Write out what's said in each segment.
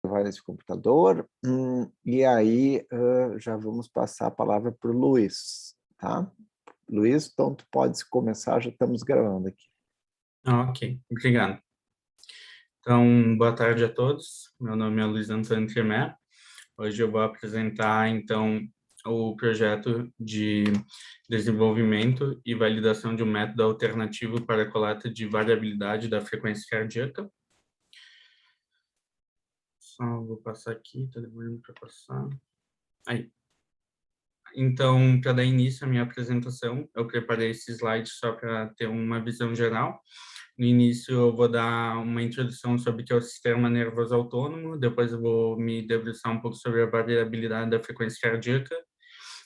vai nesse computador, e aí já vamos passar a palavra para o Luiz, tá? Luiz, então tu podes começar, já estamos gravando aqui. Ok, obrigado. Então, boa tarde a todos. Meu nome é Luiz Antônio Tremé. Hoje eu vou apresentar, então, o projeto de desenvolvimento e validação de um método alternativo para a coleta de variabilidade da frequência cardíaca. Só vou passar aqui, está demorando para passar. Aí. Então, para dar início à minha apresentação, eu preparei esse slide só para ter uma visão geral. No início, eu vou dar uma introdução sobre o que é o sistema nervoso autônomo, depois eu vou me debruçar um pouco sobre a variabilidade da frequência cardíaca,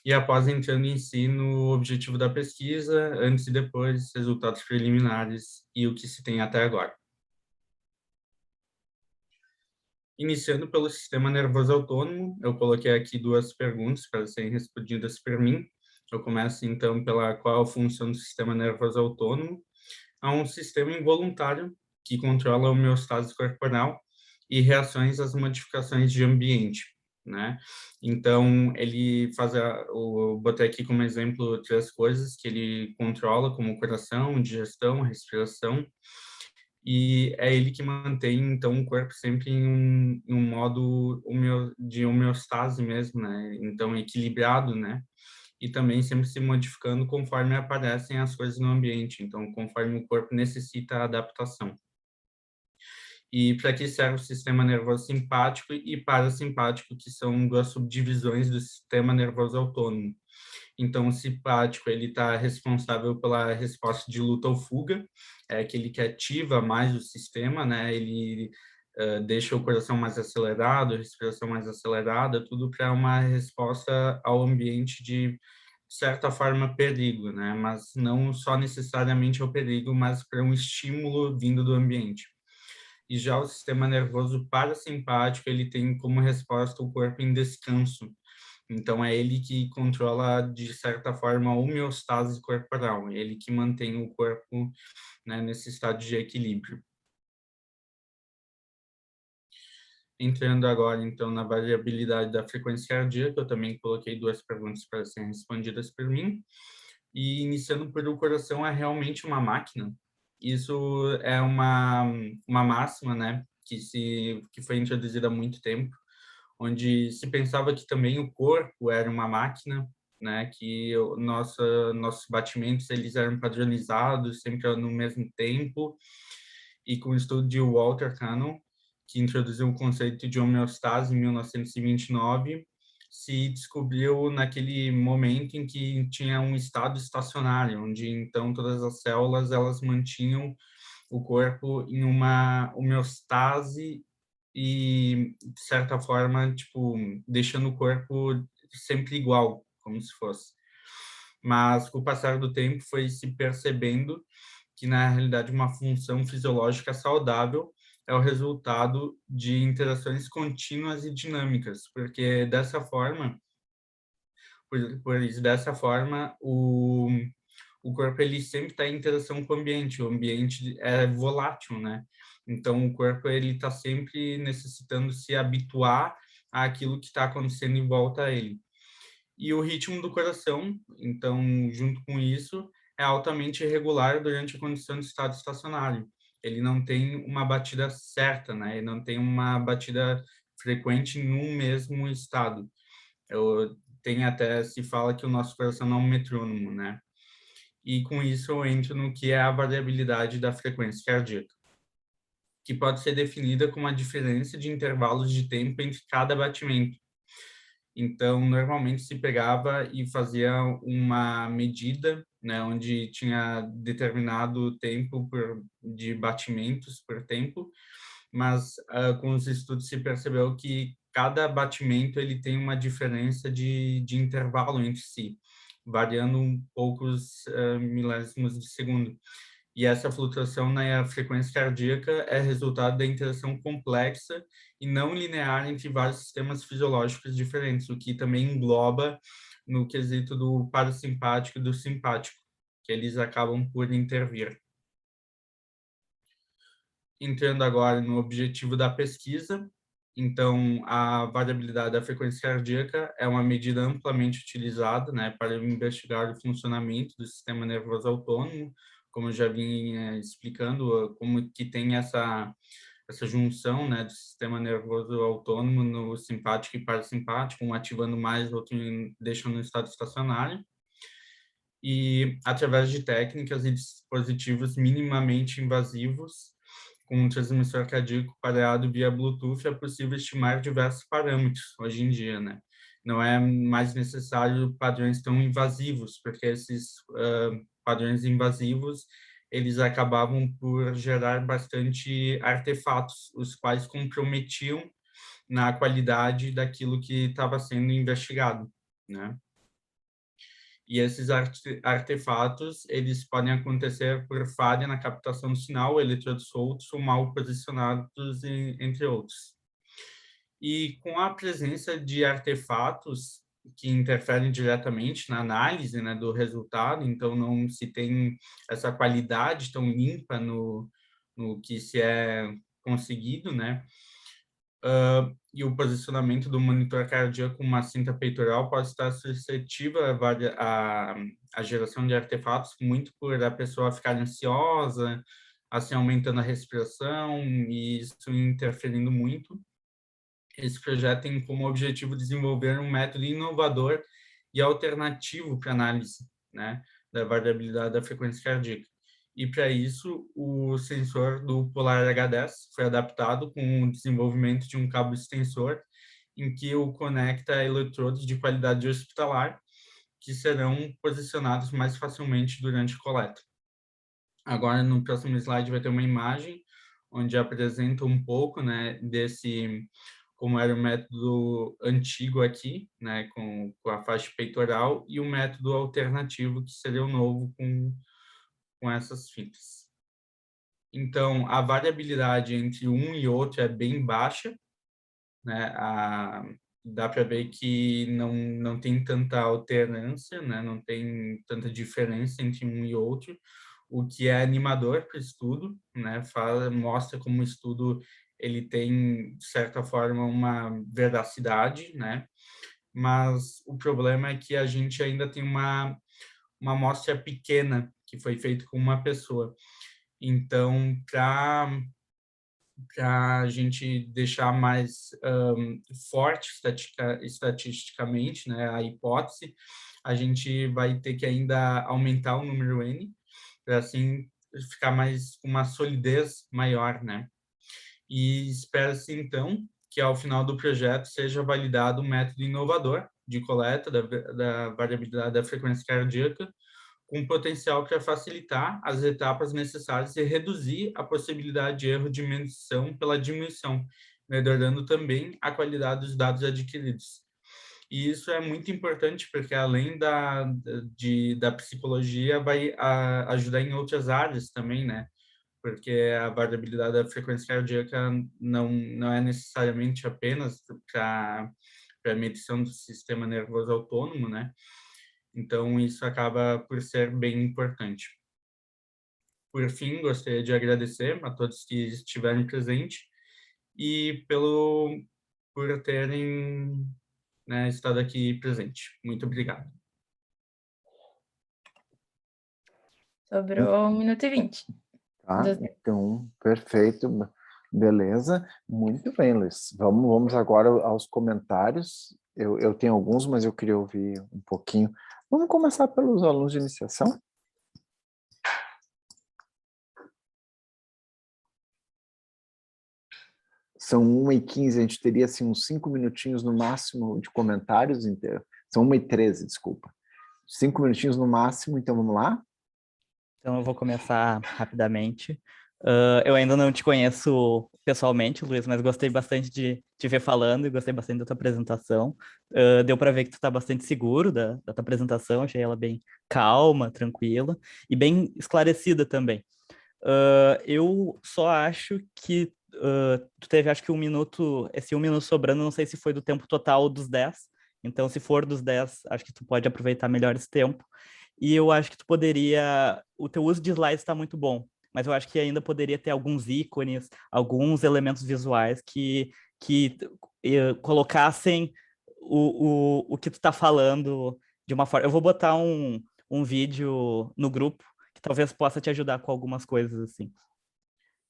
e após entrando em si no objetivo da pesquisa, antes e depois, resultados preliminares e o que se tem até agora. Iniciando pelo sistema nervoso autônomo, eu coloquei aqui duas perguntas para serem respondidas por mim. Eu começo, então, pela qual a função do sistema nervoso autônomo. É um sistema involuntário que controla a homeostase corporal e reações às modificações de ambiente, né? Então, ele faz, eu botei aqui como exemplo três coisas que ele controla, como coração, digestão, respiração, e é ele que mantém, então, o corpo sempre em um modo de homeostase mesmo, né? Então, equilibrado, né? E também sempre se modificando conforme aparecem as coisas no ambiente, então, conforme o corpo necessita adaptação. E para que serve o sistema nervoso simpático e parasimpático, que são duas subdivisões do sistema nervoso autônomo. Então, o simpático, ele está responsável pela resposta de luta ou fuga, é aquele que ativa mais o sistema, né? Ele deixa o coração mais acelerado, a respiração mais acelerada, tudo para uma resposta ao ambiente de certa forma perigo, né? Mas não só necessariamente ao perigo, mas para um estímulo vindo do ambiente. E já o sistema nervoso parasimpático, ele tem como resposta o corpo em descanso. Então, é ele que controla, de certa forma, a homeostase corporal, é ele que mantém o corpo, né, nesse estado de equilíbrio. Entrando agora, então, na variabilidade da frequência cardíaca, eu também coloquei duas perguntas para serem respondidas por mim. E iniciando por o coração é realmente uma máquina. Isso é uma máxima, né, que foi introduzida há muito tempo, onde se pensava que também o corpo era uma máquina, né, que nossos batimentos eles eram padronizados sempre no mesmo tempo, e com o estudo de Walter Cannon, que introduziu o conceito de homeostase em 1929, se descobriu naquele momento em que tinha um estado estacionário, onde então todas as células elas mantinham o corpo em uma homeostase e, de certa forma, tipo, deixando o corpo sempre igual, como se fosse. Mas, com o passar do tempo, foi se percebendo que, na realidade, uma função fisiológica saudável é o resultado de interações contínuas e dinâmicas, porque dessa forma, dessa forma, o corpo ele sempre está em interação com o ambiente é volátil, né? Então o corpo ele está sempre necessitando se habituar àquilo que está acontecendo em volta a ele. E o ritmo do coração, então junto com isso, é altamente irregular durante a condição de estado estacionário. Ele não tem uma batida certa, né? Ele não tem uma batida frequente num mesmo estado. Tem até se fala que o nosso coração não é um metrônomo, né? E com isso eu entro no que é a variabilidade da frequência cardíaca, que pode ser definida como a diferença de intervalos de tempo entre cada batimento. Então, normalmente se pegava e fazia uma medida, né, onde tinha determinado tempo de batimentos por tempo, mas com os estudos se percebeu que cada batimento ele tem uma diferença de intervalo entre si, variando um poucos milésimos de segundo. E essa flutuação na frequência cardíaca é resultado da interação complexa e não linear entre vários sistemas fisiológicos diferentes, o que também engloba no quesito do parasimpático e do simpático, que eles acabam por intervir. Entrando agora no objetivo da pesquisa, Então, a variabilidade da frequência cardíaca é uma medida amplamente utilizada, né, para investigar o funcionamento do sistema nervoso autônomo, como eu já vim explicando, como que tem essa junção, né, do sistema nervoso autônomo no simpático e parasimpático, um ativando mais, outro deixando no estado estacionário. E através de técnicas e dispositivos minimamente invasivos, com um transmissor cardíaco pareado via Bluetooth, é possível estimar diversos parâmetros hoje em dia, né? Não é mais necessário padrões tão invasivos, porque esses padrões invasivos, eles acabavam por gerar bastante artefatos, os quais comprometiam na qualidade daquilo que estava sendo investigado, né? E esses artefatos, eles podem acontecer por falha na captação do sinal, eletrodos soltos ou mal posicionados, entre outros. E com a presença de artefatos que interferem diretamente na análise, né, do resultado, então não se tem essa qualidade tão limpa no que se é conseguido, né? E o posicionamento do monitor cardíaco com uma cinta peitoral pode estar suscetível à geração de artefatos, muito por a pessoa ficar ansiosa, assim aumentando a respiração e isso interferindo muito. Esse projeto tem como objetivo desenvolver um método inovador e alternativo para análise, né, da variabilidade da frequência cardíaca. E para isso, o sensor do Polar H10 foi adaptado com o desenvolvimento de um cabo extensor em que o conecta a eletrodos de qualidade hospitalar que serão posicionados mais facilmente durante a coleta. Agora, no próximo slide, vai ter uma imagem onde apresenta um pouco, né, desse, como era o método antigo aqui, né, com a faixa peitoral, e o método alternativo, que seria o novo com essas fitas. Então, a variabilidade entre um e outro é bem baixa, né, dá para ver que não tem tanta alternância, né, não tem tanta diferença entre um e outro, o que é animador para o estudo, né, mostra como o estudo ele tem, de certa forma, uma veracidade, né, mas o problema é que a gente ainda tem uma amostra pequena, que foi feita com uma pessoa. Então, para a gente deixar mais forte estatisticamente, né, a hipótese, a gente vai ter que ainda aumentar o número N, para assim ficar mais uma solidez maior, né? E espera-se então que ao final do projeto seja validado um método inovador de coleta da variabilidade da frequência cardíaca, com potencial para facilitar as etapas necessárias e reduzir a possibilidade de erro de medição pela diminuição, melhorando também a qualidade dos dados adquiridos. E isso é muito importante porque, além da psicologia, vai ajudar em outras áreas também, né? Porque a variabilidade da frequência cardíaca não é necessariamente apenas para a medição do sistema nervoso autônomo, né? Então, isso acaba por ser bem importante. Por fim, gostaria de agradecer a todos que estiveram presentes e por terem, né, estado aqui presente. Muito obrigado. Sobrou 1 minuto e 20. Tá, então, perfeito, beleza. Muito bem, Luiz. Vamos agora aos comentários. Eu tenho alguns, mas eu queria ouvir um pouquinho. Vamos começar pelos alunos de iniciação. São 1h15, a gente teria assim, uns 5 minutinhos no máximo de comentários. São 1h13, desculpa. 5 minutinhos no máximo, então vamos lá? Então eu vou começar rapidamente. Eu ainda não te conheço pessoalmente, Luiz, mas gostei bastante de te ver falando e gostei bastante da tua apresentação. Deu para ver que tu está bastante seguro da tua apresentação, achei ela bem calma, tranquila e bem esclarecida também. Eu só acho que tu teve, acho que 1 minuto, esse 1 minuto sobrando, não sei se foi do tempo total dos 10, então se for dos 10, acho que tu pode aproveitar melhor esse tempo. E eu acho que tu poderia, o teu uso de slides está muito bom, mas eu acho que ainda poderia ter alguns ícones, alguns elementos visuais que que colocassem o que tu tá falando de uma forma. Eu vou botar um vídeo no grupo que talvez possa te ajudar com algumas coisas assim.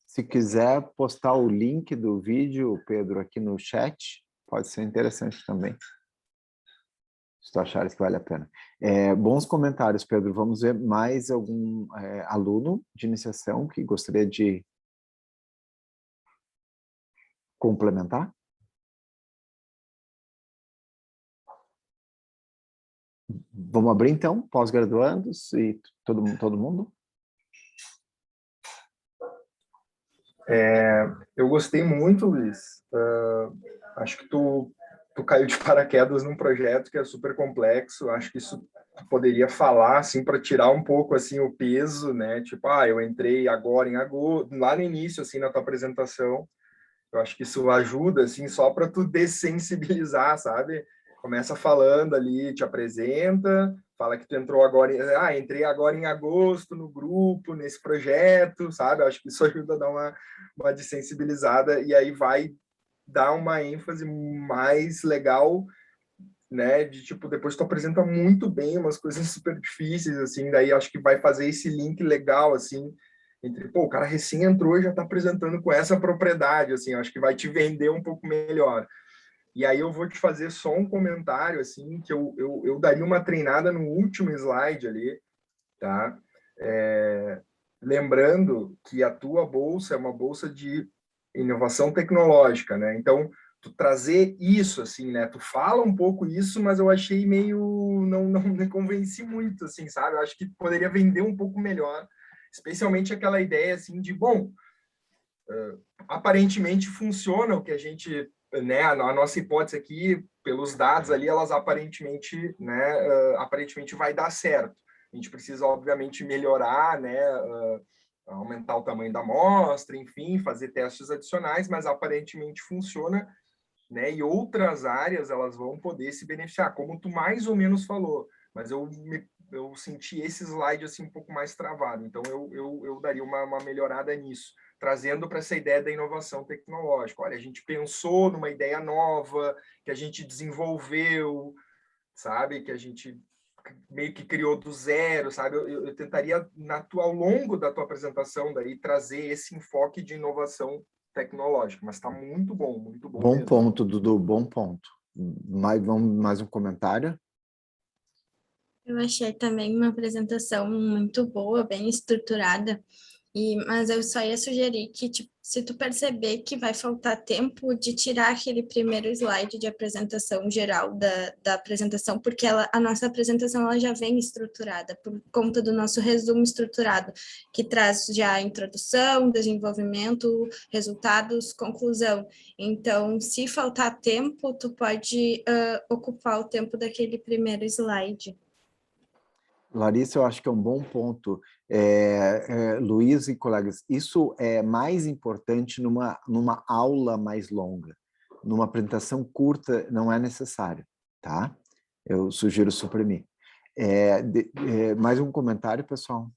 Se quiser postar o link do vídeo, Pedro, aqui no chat, pode ser interessante também. Se tu achares que vale a pena. Bons comentários, Pedro. Vamos ver mais algum aluno de iniciação que gostaria de complementar? Vamos abrir, então, pós-graduandos e todo mundo? Eu gostei muito, Luiz. Acho que tu caiu de paraquedas num projeto que é super complexo. Acho que isso tu poderia falar, assim, para tirar um pouco, assim, o peso, né? Tipo, eu entrei agora em agosto, lá no início, assim, na tua apresentação. Eu acho que isso ajuda, assim, só para tu dessensibilizar, sabe? Começa falando ali, te apresenta, fala que tu entrou agora, entrei agora em agosto no grupo, nesse projeto, sabe? Eu acho que isso ajuda a dar uma dessensibilizada e aí vai dar uma ênfase mais legal, né? De tipo, depois tu apresenta muito bem umas coisas super difíceis, assim, daí acho que vai fazer esse link legal, assim, entre, o cara recém entrou e já está apresentando com essa propriedade, assim, acho que vai te vender um pouco melhor. E aí eu vou te fazer só um comentário, assim, que eu daria uma treinada no último slide ali, tá? Lembrando que a tua bolsa é uma bolsa de inovação tecnológica, né? Então, tu trazer isso, assim, né? Tu fala um pouco isso, mas eu achei meio... não me convenci muito, assim, sabe? Eu acho que poderia vender um pouco melhor, especialmente aquela ideia, assim, de, aparentemente funciona o que a gente, né, a nossa hipótese aqui, pelos dados ali, elas aparentemente, né, aparentemente vai dar certo. A gente precisa, obviamente, melhorar, né, aumentar o tamanho da amostra, enfim, fazer testes adicionais, mas aparentemente funciona, né, e outras áreas elas vão poder se beneficiar, como tu mais ou menos falou, mas eu senti esse slide assim um pouco mais travado, então eu daria uma melhorada nisso, trazendo para essa ideia da inovação tecnológica. Olha, a gente pensou numa ideia nova, que a gente desenvolveu, sabe, que a gente meio que criou do zero, sabe? Eu tentaria, ao longo da tua apresentação, daí trazer esse enfoque de inovação tecnológica, mas está muito bom Bom mesmo. ponto, Dudu, bom ponto. Mais um comentário? Eu achei também uma apresentação muito boa, bem estruturada, mas eu só ia sugerir que, tipo, se tu perceber que vai faltar tempo de tirar aquele primeiro slide de apresentação geral da apresentação, porque a nossa apresentação ela já vem estruturada, por conta do nosso resumo estruturado, que traz já a introdução, desenvolvimento, resultados, conclusão. Então, se faltar tempo, tu pode ocupar o tempo daquele primeiro slide. Larissa, eu acho que é um bom ponto. Luiz e colegas, isso é mais importante numa aula mais longa. Numa apresentação curta, não é necessário, tá? Eu sugiro suprimir. Mais um comentário, pessoal?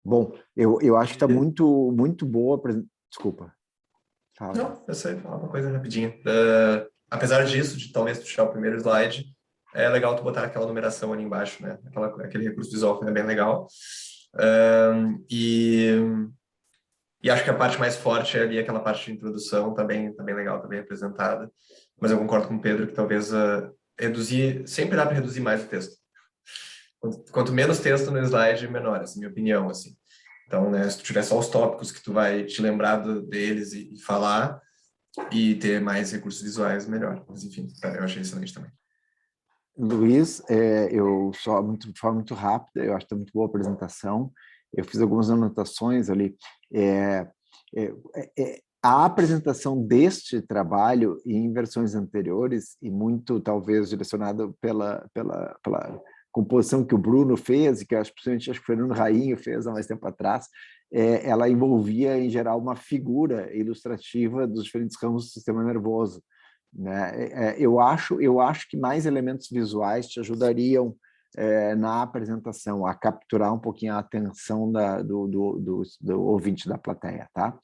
Bom, eu acho que está muito, muito boa. Desculpa. Fala. Não, eu sei falar uma coisa rapidinho. Apesar disso, de talvez puxar o primeiro slide, é legal tu botar aquela numeração ali embaixo, né? Aquele recurso visual que é bem legal. E acho que a parte mais forte é ali aquela parte de introdução, tá bem legal, tá bem apresentada. Mas eu concordo com o Pedro que talvez sempre dá para reduzir mais o texto. Quanto menos texto no slide, menor, essa é a minha opinião, assim. Então, né, se tu tiver só os tópicos que tu vai te lembrar deles e falar, e ter mais recursos visuais, melhor. Mas, enfim, eu achei excelente também. Luiz, eu só de forma muito rápida, eu acho que está muito boa a apresentação. Eu fiz algumas anotações ali. A apresentação deste trabalho em versões anteriores, e muito talvez direcionada pela composição que o Bruno fez, e que acho que o Fernando Rainho fez há mais tempo atrás, ela envolvia, em geral, uma figura ilustrativa dos diferentes ramos do sistema nervoso. Né? Eu acho que mais elementos visuais te ajudariam na apresentação, a capturar um pouquinho a atenção do ouvinte da plateia, tá?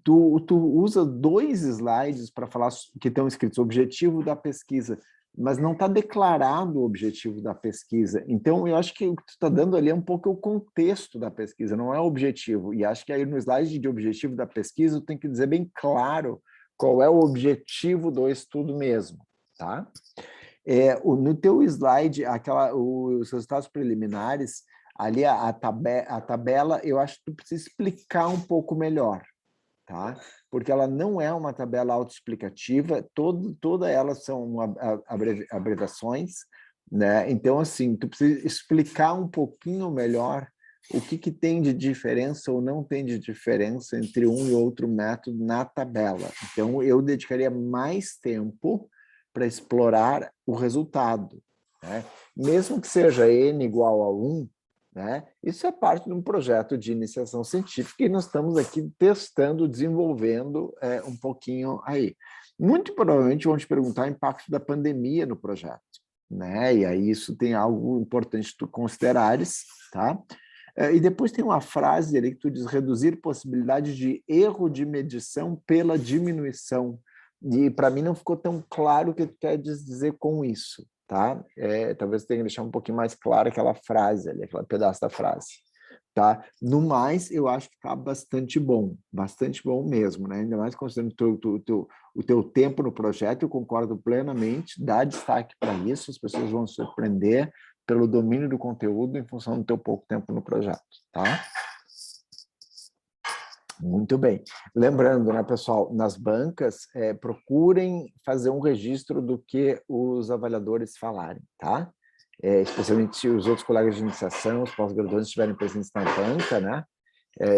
Tu usa 2 slides para falar que estão escritos objetivo da pesquisa, mas não está declarado o objetivo da pesquisa. Então, eu acho que o que tu está dando ali é um pouco o contexto da pesquisa, não é o objetivo. E acho que aí no slide de objetivo da pesquisa, tu tem que dizer bem claro qual é o objetivo do estudo mesmo, tá? No teu slide, os resultados preliminares, ali a tabela, eu acho que tu precisa explicar um pouco melhor, tá? Porque ela não é uma tabela autoexplicativa, toda elas são abreviações, né? Então, assim, tu precisa explicar um pouquinho melhor o que tem de diferença ou não tem de diferença entre um e outro método na tabela. Então, eu dedicaria mais tempo para explorar o resultado, né? Mesmo que seja n igual a 1, né? Isso é parte de um projeto de iniciação científica e nós estamos aqui testando, desenvolvendo um pouquinho aí. Muito provavelmente vão te perguntar o impacto da pandemia no projeto, né? E aí isso tem algo importante tu considerares, tá? E depois tem uma frase ali que tu diz reduzir possibilidade de erro de medição pela diminuição. E para mim não ficou tão claro o que tu quer dizer com isso, tá? Talvez tenha que deixar um pouquinho mais clara aquela frase ali, aquele pedaço da frase, tá? No mais, eu acho que está bastante bom mesmo, né? Ainda mais considerando o teu tempo no projeto, eu concordo plenamente, dá destaque para isso, as pessoas vão se surpreender pelo domínio do conteúdo em função do teu pouco tempo no projeto, tá? Muito bem. Lembrando, né, pessoal, nas bancas, procurem fazer um registro do que os avaliadores falarem, tá? Especialmente se os outros colegas de iniciação, os pós-graduandos estiverem presentes na banca, né?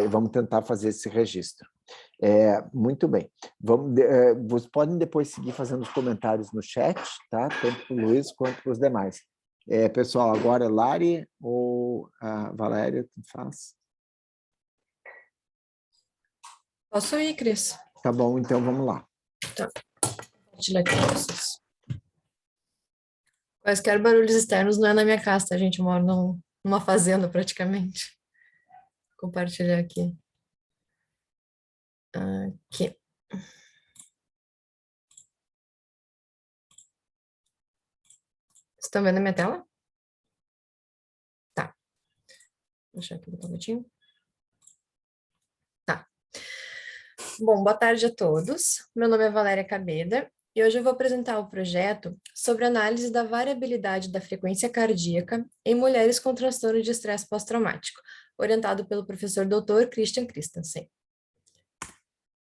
Vamos tentar fazer esse registro. Muito bem. Vocês podem depois seguir fazendo os comentários no chat, tá? Tanto para o Luiz quanto para os demais. Pessoal, agora Lari ou a Valéria, tu faz? Posso ir, Cris? Tá bom, então vamos lá. Tá. Vou compartilhar aqui com vocês. Quaisquer barulhos externos não é na minha casa, tá, gente? Eu moro numa fazenda, praticamente. Vou compartilhar aqui. Aqui. Estão vendo a minha tela? Tá. Deixa eu aqui botar um minutinho. Tá. Bom, boa tarde a todos. Meu nome é Valéria Cabeda e hoje eu vou apresentar o projeto sobre análise da variabilidade da frequência cardíaca em mulheres com transtorno de estresse pós-traumático, orientado pelo professor Dr. Christian Christensen.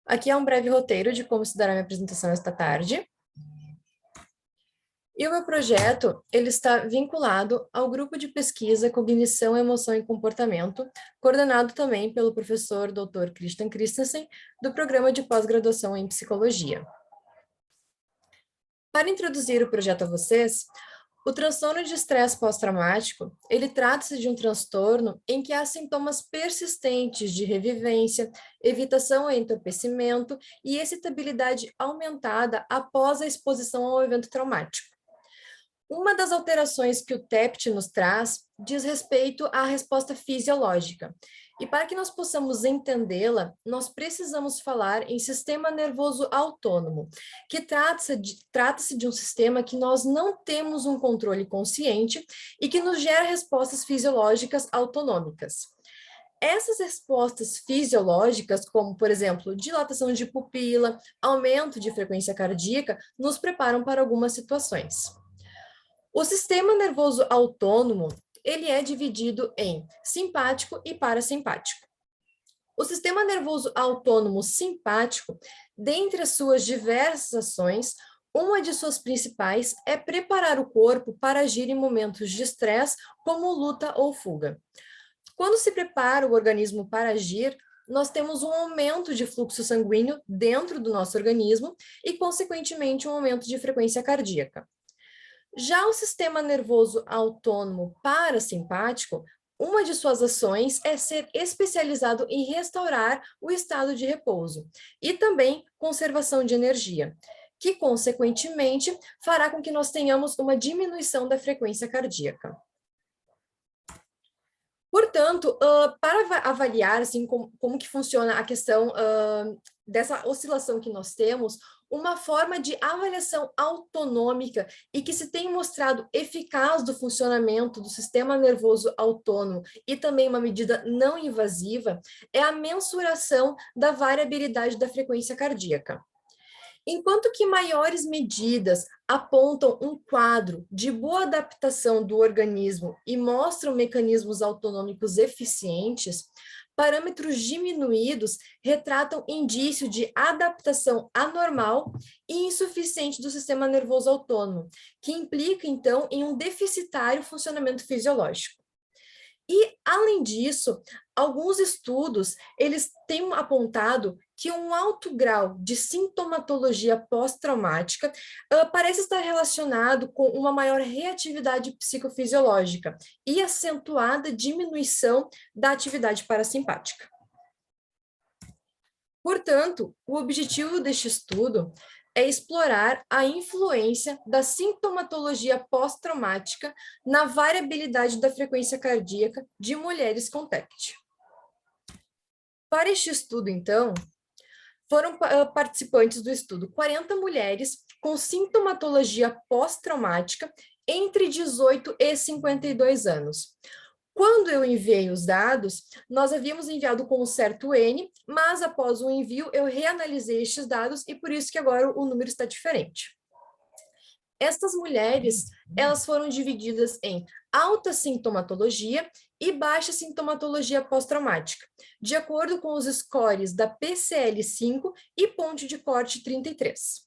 Aqui é um breve roteiro de como se dará minha apresentação esta tarde. E o meu projeto, ele está vinculado ao grupo de pesquisa Cognição, Emoção e Comportamento, coordenado também pelo professor Dr. Christian Christensen, do programa de pós-graduação em Psicologia. Para introduzir o projeto a vocês, o transtorno de estresse pós-traumático, ele trata-se de um transtorno em que há sintomas persistentes de revivência, evitação a entorpecimento e excitabilidade aumentada após a exposição ao evento traumático. Uma das alterações que o TEPT nos traz diz respeito à resposta fisiológica. E para que nós possamos entendê-la, nós precisamos falar em sistema nervoso autônomo, que trata-se de um sistema que nós não temos um controle consciente e que nos gera respostas fisiológicas autonômicas. Essas respostas fisiológicas, como, por exemplo, dilatação de pupila, aumento de frequência cardíaca, nos preparam para algumas situações. O sistema nervoso autônomo, ele é dividido em simpático e parasimpático. O sistema nervoso autônomo simpático, dentre as suas diversas ações, uma de suas principais é preparar o corpo para agir em momentos de estresse, como luta ou fuga. Quando se prepara o organismo para agir, nós temos um aumento de fluxo sanguíneo dentro do nosso organismo e, consequentemente, um aumento de frequência cardíaca. Já o sistema nervoso autônomo parasimpático, uma de suas ações é ser especializado em restaurar o estado de repouso e também conservação de energia, que, consequentemente, fará com que nós tenhamos uma diminuição da frequência cardíaca. Portanto, para avaliar assim, como que funciona a questão dessa oscilação que nós temos, uma forma de avaliação autonômica e que se tem mostrado eficaz do funcionamento do sistema nervoso autônomo e também uma medida não invasiva é a mensuração da variabilidade da frequência cardíaca. Enquanto que maiores medidas apontam um quadro de boa adaptação do organismo e mostram mecanismos autonômicos eficientes, parâmetros diminuídos retratam indício de adaptação anormal e insuficiente do sistema nervoso autônomo, que implica, então, em um deficitário funcionamento fisiológico. E, além disso, alguns estudos, eles têm apontado que um alto grau de sintomatologia pós-traumática parece estar relacionado com uma maior reatividade psicofisiológica e acentuada diminuição da atividade parasimpática. Portanto, o objetivo deste estudo é explorar a influência da sintomatologia pós-traumática na variabilidade da frequência cardíaca de mulheres com TEPT. Para este estudo, então, foram participantes do estudo 40 mulheres com sintomatologia pós-traumática entre 18 e 52 anos. Quando eu enviei os dados, nós havíamos enviado com um certo N, mas após o envio eu reanalisei estes dados e por isso que agora o número está diferente. Estas mulheres, elas foram divididas em alta sintomatologia e baixa sintomatologia pós-traumática, de acordo com os scores da PCL-5 e ponto de corte 33.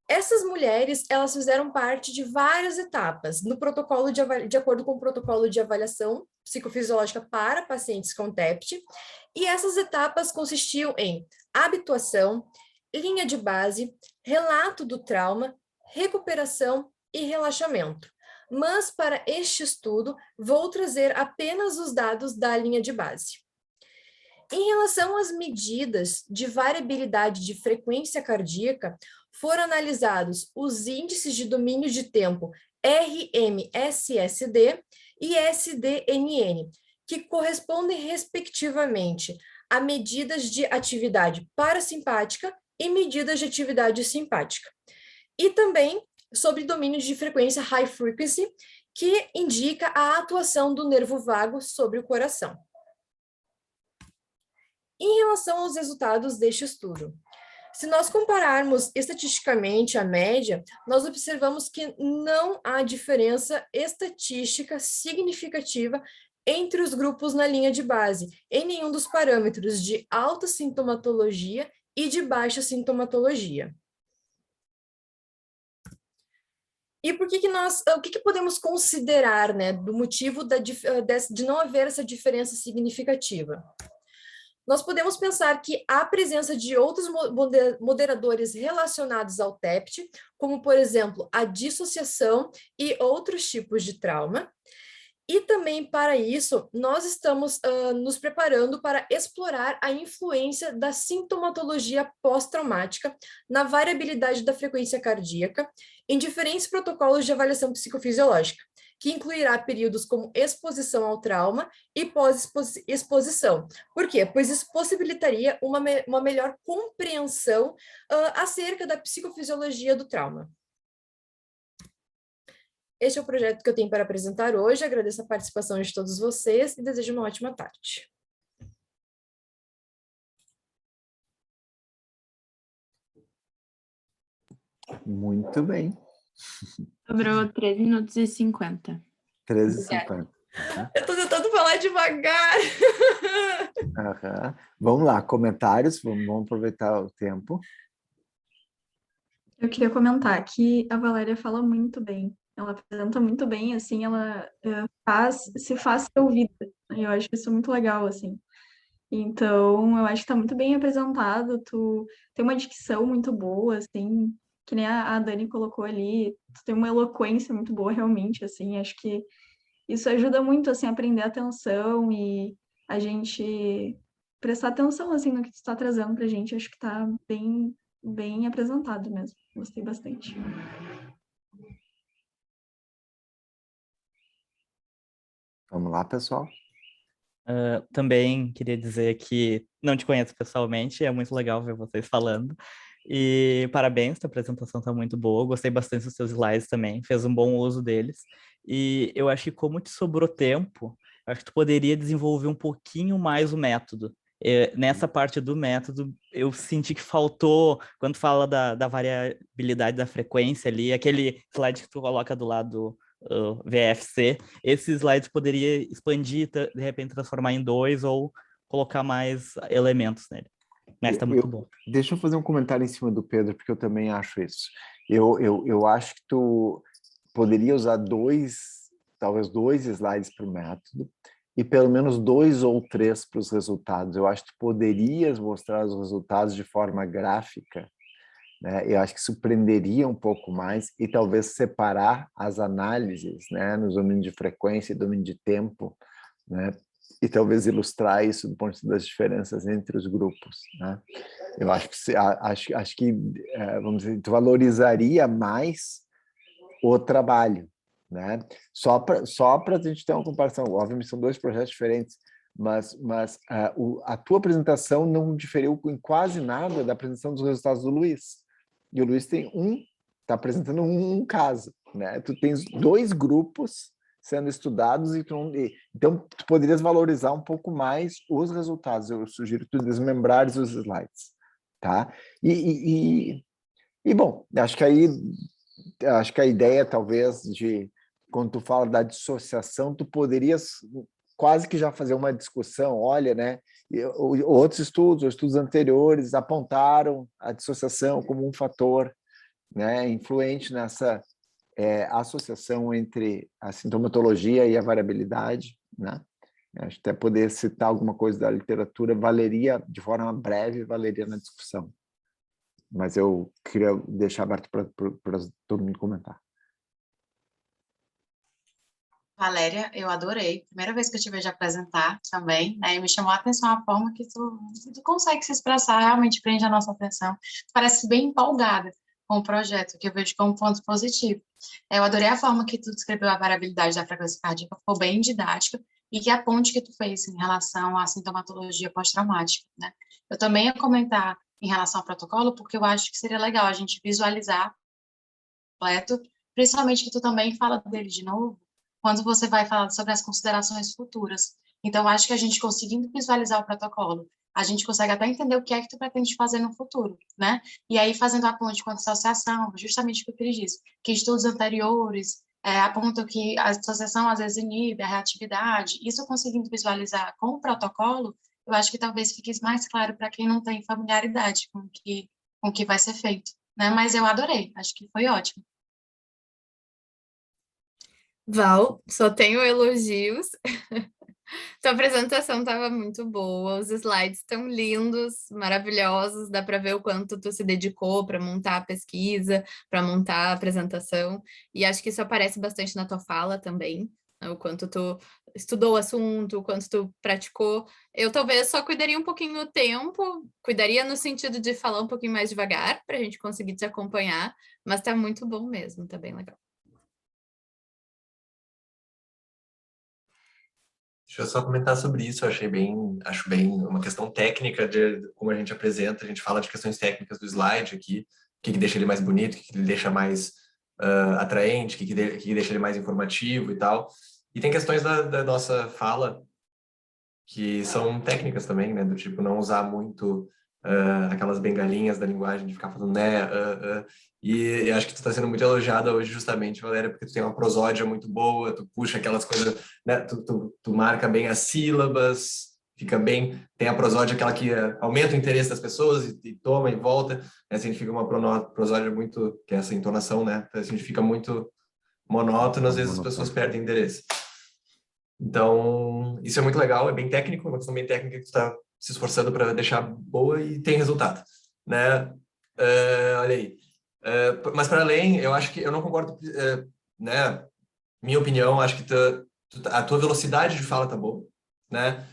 Essas mulheres, elas fizeram parte de várias etapas no protocolo de acordo com o protocolo de avaliação psicofisiológica para pacientes com TEPT, e essas etapas consistiam em habituação, linha de base, relato do trauma, recuperação e relaxamento. Mas para este estudo, vou trazer apenas os dados da linha de base. Em relação às medidas de variabilidade de frequência cardíaca, foram analisados os índices de domínio de tempo RMSSD e SDNN, que correspondem respectivamente a medidas de atividade parasimpática e medidas de atividade simpática. E também sobre domínio de frequência high frequency, que indica a atuação do nervo vago sobre o coração. Em relação aos resultados deste estudo, se nós compararmos estatisticamente a média, nós observamos que não há diferença estatística significativa entre os grupos na linha de base, em nenhum dos parâmetros de alta sintomatologia e de baixa sintomatologia. E por que o que podemos considerar, né, do motivo de não haver essa diferença significativa? Nós podemos pensar que há presença de outros moderadores relacionados ao TEPT, como, por exemplo, a dissociação e outros tipos de trauma. E também, para isso, nós estamos nos preparando para explorar a influência da sintomatologia pós-traumática na variabilidade da frequência cardíaca em diferentes protocolos de avaliação psicofisiológica, que incluirá períodos como exposição ao trauma e pós-exposição. Por quê? Pois isso possibilitaria uma melhor compreensão acerca da psicofisiologia do trauma. Este é o projeto que eu tenho para apresentar hoje. Agradeço a participação de todos vocês e desejo uma ótima tarde. Muito bem. Sobrou 3 minutos e 50. 13h50. Eu estou tentando falar devagar. Uhum. Vamos lá, comentários, vamos aproveitar o tempo. Eu queria comentar que a Valéria fala muito bem. Ela apresenta muito bem, assim, ela se faz ser ouvida. Eu acho isso muito legal, assim. Então, eu acho que está muito bem apresentado, tu tem uma dicção muito boa, assim, que nem a Dani colocou ali, tu tem uma eloquência muito boa, realmente, assim, acho que isso ajuda muito, assim, a aprender atenção e a gente prestar atenção, assim, no que tu está trazendo pra gente, acho que tá bem bem apresentado mesmo. Gostei bastante. Vamos lá, pessoal. Também queria dizer que não te conheço pessoalmente, é muito legal ver vocês falando. E parabéns, tua apresentação está muito boa. Gostei bastante dos seus slides também, fez um bom uso deles. E eu acho que como te sobrou tempo, acho que tu poderia desenvolver um pouquinho mais o método. Nessa parte do método, eu senti que faltou, quando fala da variabilidade da frequência ali, aquele slide que tu coloca do lado VFC, esse slide poderia expandir, de repente transformar em 2 ou colocar mais elementos nele. Mas tá muito bom. Deixa eu fazer um comentário em cima do Pedro, porque eu também acho isso. Eu acho que tu poderia usar talvez dois slides para o método e pelo menos 2 ou 3 para os resultados. Eu acho que tu poderias mostrar os resultados de forma gráfica, né? Eu acho que isso prenderia um pouco mais e talvez separar as análises, né, no domínio de frequência e domínio de tempo, né, e talvez ilustrar isso do ponto de vista das diferenças entre os grupos, né? Eu acho que vamos dizer, tu valorizaria mais o trabalho, né? Só para a gente ter uma comparação, obviamente são 2 projetos diferentes, mas a tua apresentação não diferiu em quase nada da apresentação dos resultados do Luiz. E o Luiz está apresentando um caso, né? Tu tens 2 grupos sendo estudados então tu poderias valorizar um pouco mais os resultados. Eu sugiro tu desmembrares os slides, tá? Bom, acho que a ideia talvez de quando tu fala da dissociação, tu poderias quase que já fazer uma discussão, olha, né? Outros estudos anteriores apontaram a dissociação como um fator, né, influente nessa associação entre a sintomatologia e a variabilidade, né? Acho que até poder citar alguma coisa da literatura valeria, de forma breve, valeria na discussão. Mas eu queria deixar aberto para todo mundo comentar. Valéria, eu adorei. Primeira vez que eu te vejo apresentar também, né? E me chamou a atenção a forma que tu consegue se expressar, realmente prende a nossa atenção. Tu parece bem empolgada com o projeto, que eu vejo como ponto positivo. Eu adorei a forma que tu descreveu a variabilidade da frequência cardíaca, ficou bem didática, e que a ponte que tu fez em relação à sintomatologia pós-traumática, né? Eu também ia comentar em relação ao protocolo, porque eu acho que seria legal a gente visualizar completo, principalmente que tu também fala dele de novo, quando você vai falar sobre as considerações futuras. Então, acho que a gente conseguindo visualizar o protocolo, a gente consegue até entender o que é que tu pretende fazer no futuro, né? E aí, fazendo a ponte com a associação, justamente o que ele disse, que estudos anteriores apontam que a associação às vezes inibe a reatividade, isso conseguindo visualizar com o protocolo, eu acho que talvez fique mais claro para quem não tem familiaridade com o que vai ser feito, né? Mas eu adorei, acho que foi ótimo. Val, só tenho elogios. Tua apresentação estava muito boa, os slides estão lindos, maravilhosos, dá para ver o quanto tu se dedicou para montar a pesquisa, para montar a apresentação, e acho que isso aparece bastante na tua fala também, né, o quanto tu estudou o assunto, o quanto tu praticou. Eu talvez só cuidaria um pouquinho o tempo, cuidaria no sentido de falar um pouquinho mais devagar, para a gente conseguir te acompanhar, mas tá muito bom mesmo, tá bem legal. Deixa eu só comentar sobre isso, acho bem uma questão técnica de como a gente apresenta, a gente fala de questões técnicas do slide aqui, o que deixa ele mais bonito, o que deixa mais atraente, o que deixa ele mais informativo e tal. E tem questões da nossa fala que são técnicas também, né, do tipo não usar muito aquelas bengalinhas da linguagem de ficar falando né, e acho que tu está sendo muito elogiada hoje justamente, Valéria, porque tu tem uma prosódia muito boa, tu puxa aquelas coisas, né, tu marca bem as sílabas, fica bem, tem a prosódia aquela que aumenta o interesse das pessoas e toma e volta, né, significa uma prosódia muito, que é essa entonação, né, então, significa muito monótono, às vezes as pessoas perdem interesse. Então, isso é muito legal, é bem técnico, uma questão bem técnica que tu está se esforçando para deixar boa e tem resultado, né? Olha aí. Mas para além, eu acho que eu não concordo, né? Minha opinião, acho que a tua velocidade de fala tá boa, né?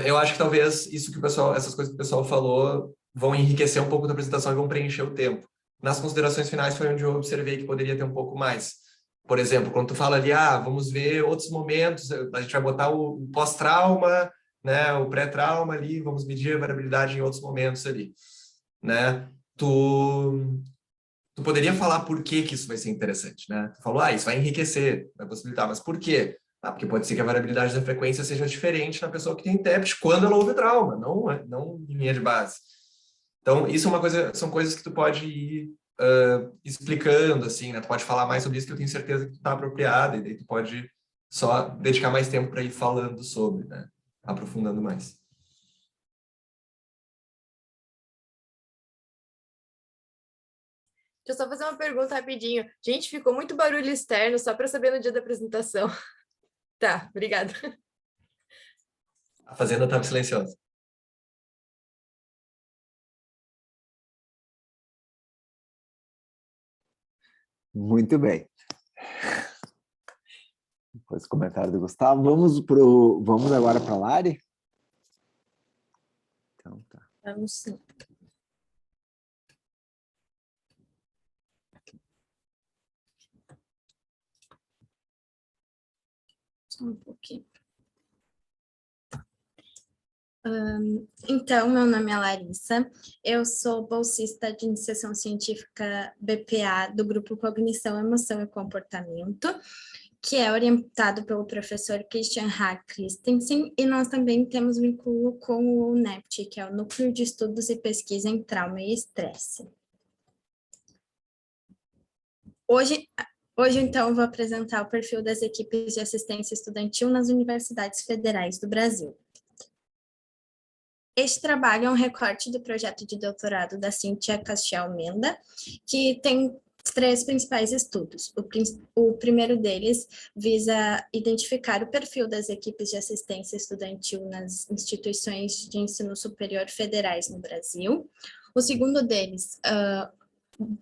Eu acho que talvez isso que o pessoal, essas coisas que o pessoal falou, vão enriquecer um pouco da apresentação e vão preencher o tempo. Nas considerações finais foi onde eu observei que poderia ter um pouco mais. Por exemplo, quando tu fala ali, vamos ver outros momentos, a gente vai botar o pós-trauma, né, o pré-trauma ali, vamos medir a variabilidade em outros momentos ali, né? Tu poderia falar por que isso vai ser interessante, né? Tu falou, isso vai enriquecer, vai possibilitar, mas por quê? Porque pode ser que a variabilidade da frequência seja diferente na pessoa que tem TEPT quando ela houve trauma, não em linha de base. Então, isso é uma coisa, são coisas que tu pode ir explicando, assim, né? Tu pode falar mais sobre isso, que eu tenho certeza que tu tá apropriada, e daí tu pode só dedicar mais tempo para ir falando sobre, né? Aprofundando mais. Deixa eu só fazer uma pergunta rapidinho. Gente, ficou muito barulho externo, só para saber no dia da apresentação. Tá, obrigada. A fazenda estava silenciosa. Muito bem. Depois do comentário do Gustavo. Vamos agora para a Lari? Então, tá. Vamos sim. Só um pouquinho. Então, meu nome é Larissa, eu sou bolsista de iniciação científica BPA do grupo Cognição, Emoção e Comportamento, que é orientado pelo professor Christian Hag Christensen, e nós também temos vínculo com o NEPT, que é o Núcleo de Estudos e Pesquisa em Trauma e Estresse. Hoje, então, eu vou apresentar o perfil das equipes de assistência estudantil nas universidades federais do Brasil. Este trabalho é um recorte do projeto de doutorado da Cíntia Castiel Menda, que tem 3 principais estudos. O primeiro deles visa identificar o perfil das equipes de assistência estudantil nas instituições de ensino superior federais no Brasil. O segundo deles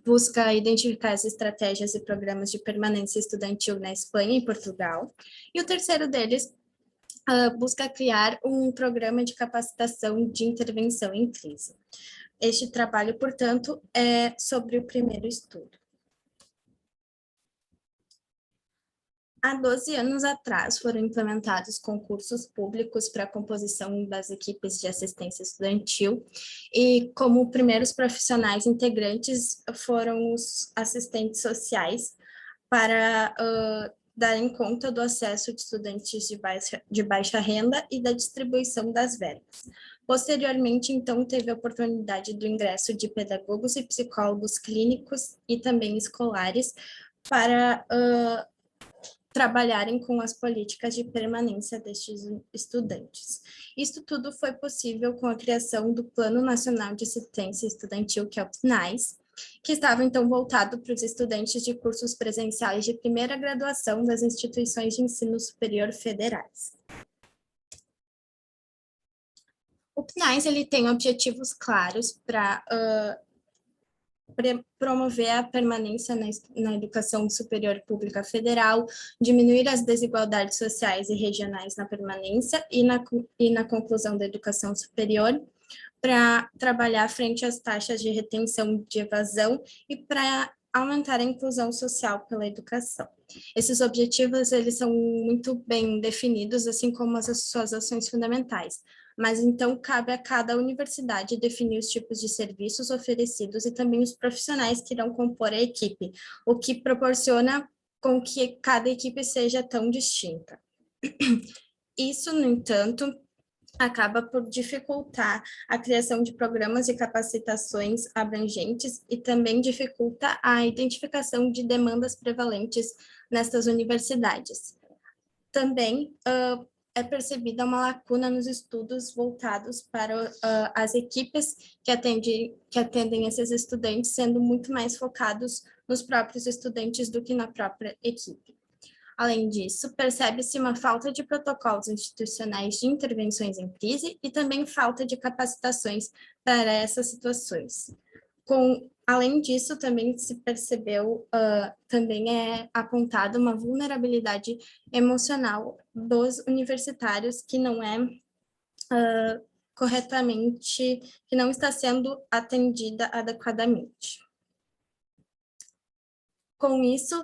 busca identificar as estratégias e programas de permanência estudantil na Espanha e Portugal. E o terceiro deles busca criar um programa de capacitação de intervenção em crise. Este trabalho, portanto, é sobre o primeiro estudo. Há 12 anos atrás, foram implementados concursos públicos para a composição das equipes de assistência estudantil, e como primeiros profissionais integrantes foram os assistentes sociais, para darem conta do acesso de estudantes de baixa renda e da distribuição das verbas. Posteriormente, então, teve a oportunidade do ingresso de pedagogos e psicólogos clínicos e também escolares para trabalharem com as políticas de permanência destes estudantes. Isso tudo foi possível com a criação do Plano Nacional de Assistência Estudantil, que é o PNAES, que estava, então, voltado para os estudantes de cursos presenciais de primeira graduação das instituições de ensino superior federais. O PNAES, ele tem objetivos claros para promover a permanência na educação superior pública federal, diminuir as desigualdades sociais e regionais na permanência e na conclusão da educação superior, para trabalhar frente às taxas de retenção de evasão e para aumentar a inclusão social pela educação. Esses objetivos, eles são muito bem definidos, assim como as suas ações fundamentais, mas então cabe a cada universidade definir os tipos de serviços oferecidos e também os profissionais que irão compor a equipe, o que proporciona com que cada equipe seja tão distinta. Isso, no entanto, acaba por dificultar a criação de programas de capacitações abrangentes e também dificulta a identificação de demandas prevalentes nestas universidades. Também é percebida uma lacuna nos estudos voltados para as equipes que atendem esses estudantes, sendo muito mais focados nos próprios estudantes do que na própria equipe. Além disso, percebe-se uma falta de protocolos institucionais de intervenções em crise e também falta de capacitações para essas situações. Além disso, também se percebeu, também é apontada uma vulnerabilidade emocional dos universitários que não é corretamente, que não está sendo atendida adequadamente. Com isso,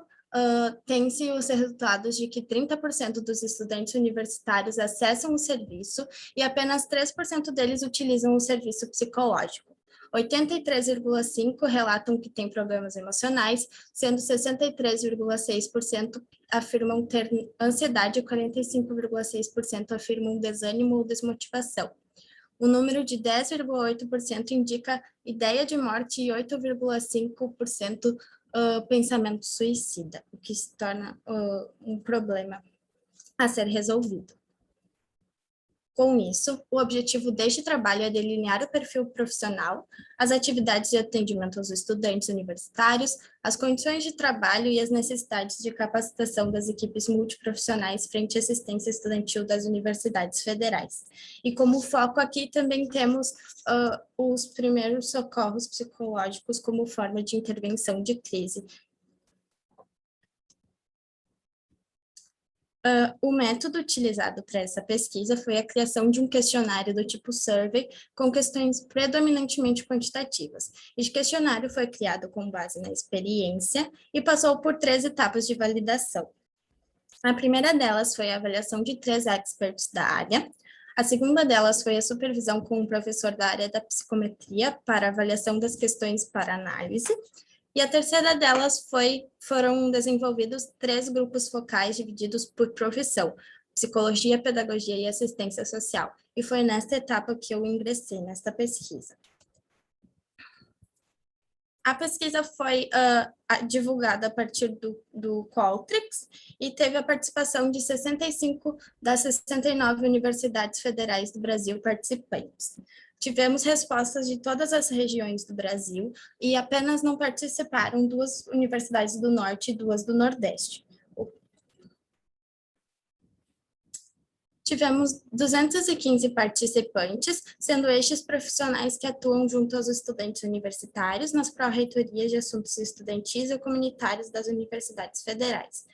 tem-se os resultados de que 30% dos estudantes universitários acessam o serviço e apenas 3% deles utilizam o serviço psicológico. 83,5% relatam que têm problemas emocionais, sendo 63,6% afirmam ter ansiedade e 45,6% afirmam desânimo ou desmotivação. O número de 10,8% indica ideia de morte e 8,5% pensamento suicida, o que se torna um problema a ser resolvido. Com isso, o objetivo deste trabalho é delinear o perfil profissional, as atividades de atendimento aos estudantes universitários, as condições de trabalho e as necessidades de capacitação das equipes multiprofissionais frente à assistência estudantil das universidades federais. E como foco aqui também temos os primeiros socorros psicológicos como forma de intervenção de crise. O método utilizado para essa pesquisa foi a criação de um questionário do tipo survey com questões predominantemente quantitativas. Este questionário foi criado com base na experiência e passou por 3 etapas de validação. A primeira delas foi a avaliação de 3 experts da área. A segunda delas foi a supervisão com um professor da área da psicometria para avaliação das questões para análise. E a terceira delas foram desenvolvidos 3 grupos focais divididos por profissão, psicologia, pedagogia e assistência social. E foi nesta etapa que eu ingressei nesta pesquisa. A pesquisa foi divulgada a partir do Qualtrics e teve a participação de 65 das 69 universidades federais do Brasil participantes. Tivemos respostas de todas as regiões do Brasil e apenas não participaram 2 universidades do Norte e 2 do Nordeste. Tivemos 215 participantes, sendo estes profissionais que atuam junto aos estudantes universitários nas pró-reitorias de assuntos estudantis e comunitários das universidades federais.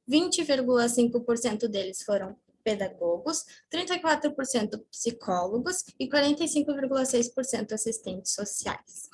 20,5% deles foram pedagogos, 34% psicólogos e 45,6% assistentes sociais.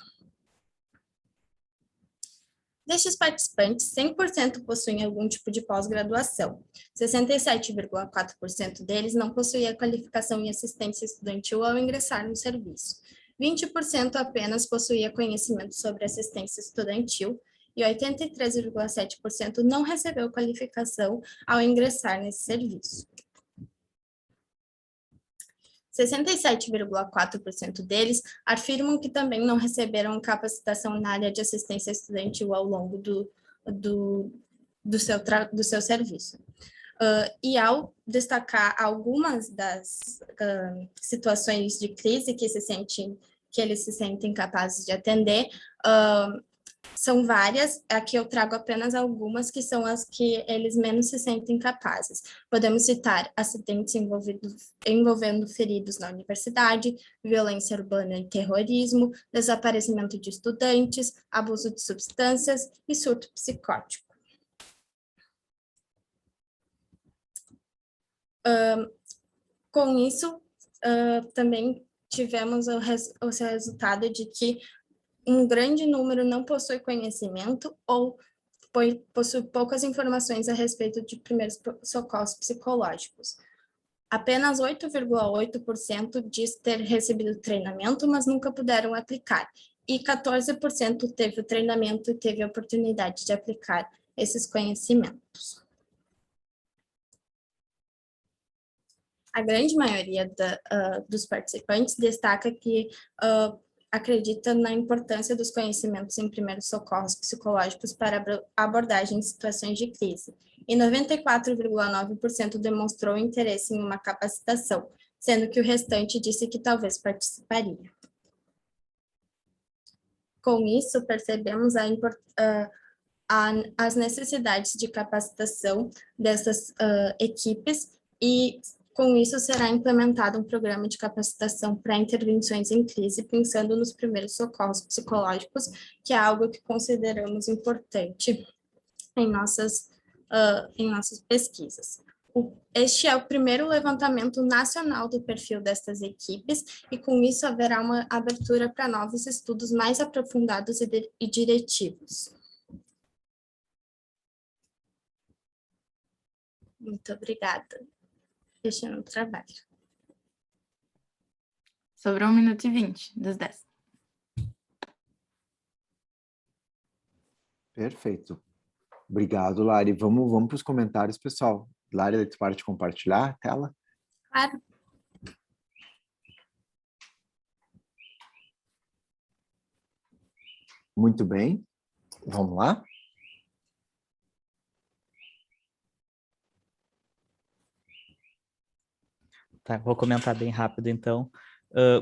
Destes participantes, 100% possuem algum tipo de pós-graduação. 67,4% deles não possuía qualificação em assistência estudantil ao ingressar no serviço. 20% apenas possuía conhecimento sobre assistência estudantil e 83,7% não recebeu qualificação ao ingressar nesse serviço. 67,4% deles afirmam que também não receberam capacitação na área de assistência estudantil ao longo do seu serviço. E ao destacar algumas das situações de crise que eles se sentem capazes de atender, são várias, aqui eu trago apenas algumas que são as que eles menos se sentem capazes. Podemos citar acidentes envolvendo feridos na universidade, violência urbana e terrorismo, desaparecimento de estudantes, abuso de substâncias e surto psicótico. Com isso, também tivemos o resultado de que um grande número não possui conhecimento ou possui poucas informações a respeito de primeiros socorros psicológicos. Apenas 8,8% diz ter recebido treinamento, mas nunca puderam aplicar. E 14% teve o treinamento e teve a oportunidade de aplicar esses conhecimentos. A grande maioria dos participantes destaca que acredita na importância dos conhecimentos em primeiros socorros psicológicos para abordagem em situações de crise, e 94,9% demonstrou interesse em uma capacitação, sendo que o restante disse que talvez participaria. Com isso, percebemos as necessidades de capacitação dessas equipes e com isso, será implementado um programa de capacitação para intervenções em crise, pensando nos primeiros socorros psicológicos, que é algo que consideramos importante em nossas pesquisas. Este é o primeiro levantamento nacional do perfil destas equipes e com isso haverá uma abertura para novos estudos mais aprofundados e diretivos. Muito obrigada. Fechando o trabalho. Sobrou 1 minuto e 20 das 10. Perfeito. Obrigado, Lari. Vamos para os comentários, pessoal. Lari, tu para de compartilhar a tela? Claro. Muito bem. Vamos lá? Tá, vou comentar bem rápido, então.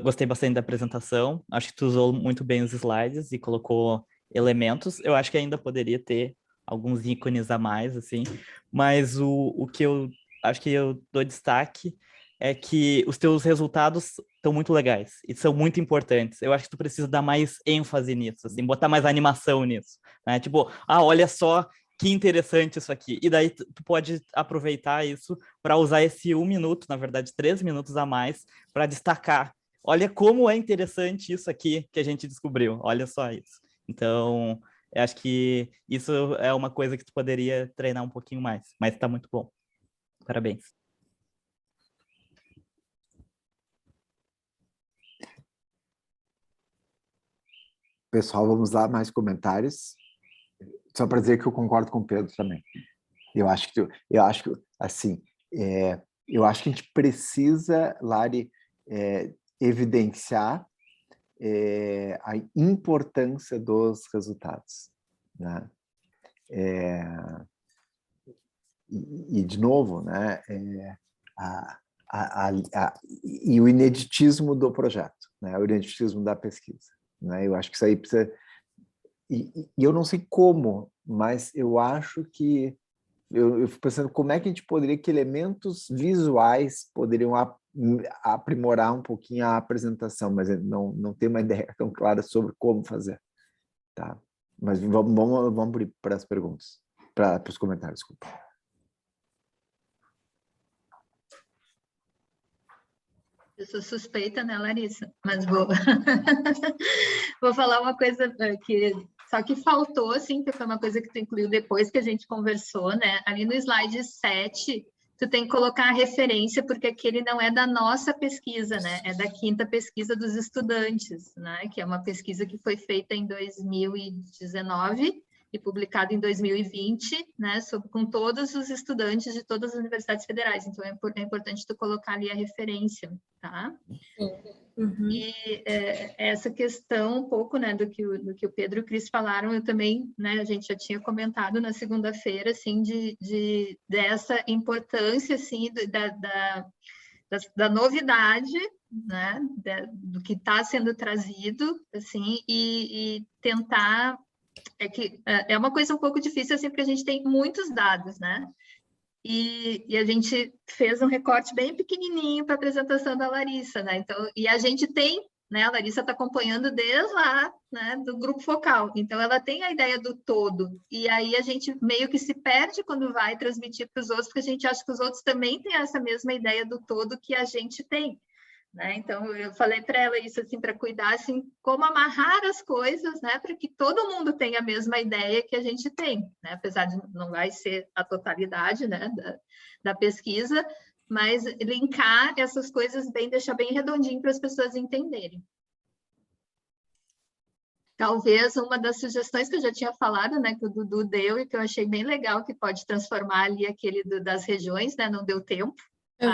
Gostei bastante da apresentação. Acho que tu usou muito bem os slides e colocou elementos. Eu acho que ainda poderia ter alguns ícones a mais, assim. Mas o que eu acho que eu dou destaque é que os teus resultados estão muito legais e são muito importantes. Eu acho que tu precisa dar mais ênfase nisso, assim, botar mais animação nisso, né? Tipo, olha só que interessante isso aqui. E daí tu pode aproveitar isso para usar esse 1 minuto, na verdade 3 minutos a mais, para destacar. Olha como é interessante isso aqui que a gente descobriu. Olha só isso. Então, eu acho que isso é uma coisa que tu poderia treinar um pouquinho mais, mas está muito bom. Parabéns. Pessoal, vamos lá, mais comentários. Só para dizer que eu concordo com o Pedro também. Eu acho que assim, eu acho que a gente precisa, Lari, evidenciar a importância dos resultados, né? E de novo, né? E o ineditismo do projeto, né? O ineditismo da pesquisa, né? Eu acho que isso aí precisa. E eu não sei como, mas eu acho que eu fico pensando como é que a gente poderia, que elementos visuais poderiam aprimorar um pouquinho a apresentação, mas não tenho uma ideia tão clara sobre como fazer, tá? Mas vamos para as perguntas, para os comentários, desculpa. Eu sou suspeita, né, Larissa? Mas vou vou falar uma coisa que só que faltou, assim, que foi uma coisa que tu incluiu depois que a gente conversou, né? Ali no slide 7, tu tem que colocar a referência, porque aquele não é da nossa pesquisa, né? É da 5ª pesquisa dos estudantes, né? Que é uma pesquisa que foi feita em 2019 e publicada em 2020, né? Com todos os estudantes de todas as universidades federais. Então, é importante tu colocar ali a referência, tá? Uhum. E essa questão um pouco, né, do que o Pedro e o Cris falaram, eu também, né, a gente já tinha comentado na segunda-feira, assim, dessa importância, assim, da novidade, né, do que está sendo trazido, assim, e tentar, é uma coisa um pouco difícil, assim, porque a gente tem muitos dados, né, e a gente fez um recorte bem pequenininho para a apresentação da Larissa, né? Então, e a gente tem, né? A Larissa está acompanhando desde lá, né? Do grupo focal. Então, ela tem a ideia do todo. E aí a gente meio que se perde quando vai transmitir para os outros, porque a gente acha que os outros também têm essa mesma ideia do todo que a gente tem. Né? Então, eu falei para ela isso, assim, para cuidar, assim, como amarrar as coisas, né, para que todo mundo tenha a mesma ideia que a gente tem, né, apesar de não vai ser a totalidade, né, da pesquisa, mas linkar essas coisas bem, deixar bem redondinho para as pessoas entenderem. Talvez uma das sugestões que eu já tinha falado, né, que o Dudu deu e que eu achei bem legal, que pode transformar ali aquele das regiões, né, não deu tempo. Eu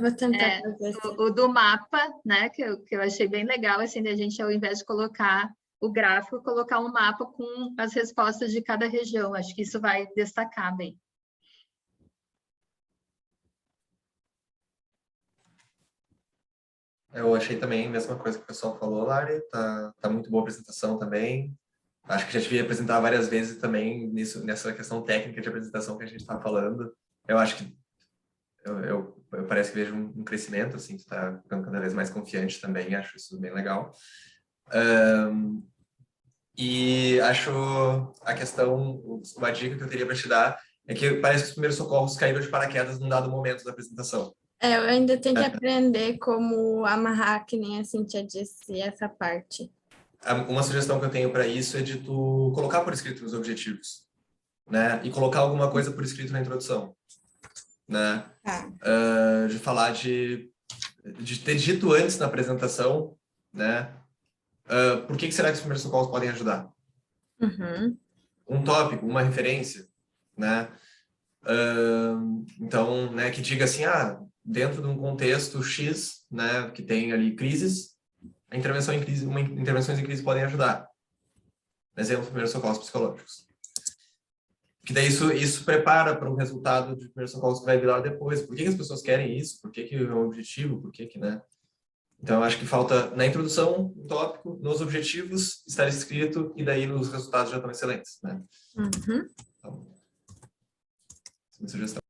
vou tentar fazer o do mapa, né, que eu achei bem legal, assim, a gente, ao invés de colocar o gráfico, colocar um mapa com as respostas de cada região. Acho que isso vai destacar bem. Eu achei também a mesma coisa que o pessoal falou, Lari, tá muito boa a apresentação também. Acho que já tive apresentar várias vezes também nessa questão técnica de apresentação que a gente está falando. Eu acho que eu parece que vejo um crescimento, assim, tu tá ficando cada vez mais confiante também, acho isso bem legal. E acho a questão, uma dica que eu teria para te dar É que parece que os primeiros socorros caíram de paraquedas num dado momento da apresentação. Eu ainda tenho que aprender como amarrar, que nem a Cíntia disse, essa parte. Uma sugestão que eu tenho para isso é de tu colocar por escrito os objetivos, né? E colocar alguma coisa por escrito na introdução, né? De falar de ter dito antes na apresentação, né? Por que será que os primeiros socorros podem ajudar? Uhum. Um tópico, uma referência, né? Então, né, que diga assim, dentro de um contexto X, né, que tem ali crises, intervenções em crise podem ajudar. Exemplo, primeiros socorros psicológicos. Que daí isso prepara para um resultado de primeiros socorros que vai vir lá depois. Por que as pessoas querem isso? Por que é o objetivo? Por que, né? Então, eu acho que falta na introdução, um tópico, nos objetivos, estar escrito, e daí os resultados já estão excelentes, né? Uhum. Então, essa é a minha sugestão.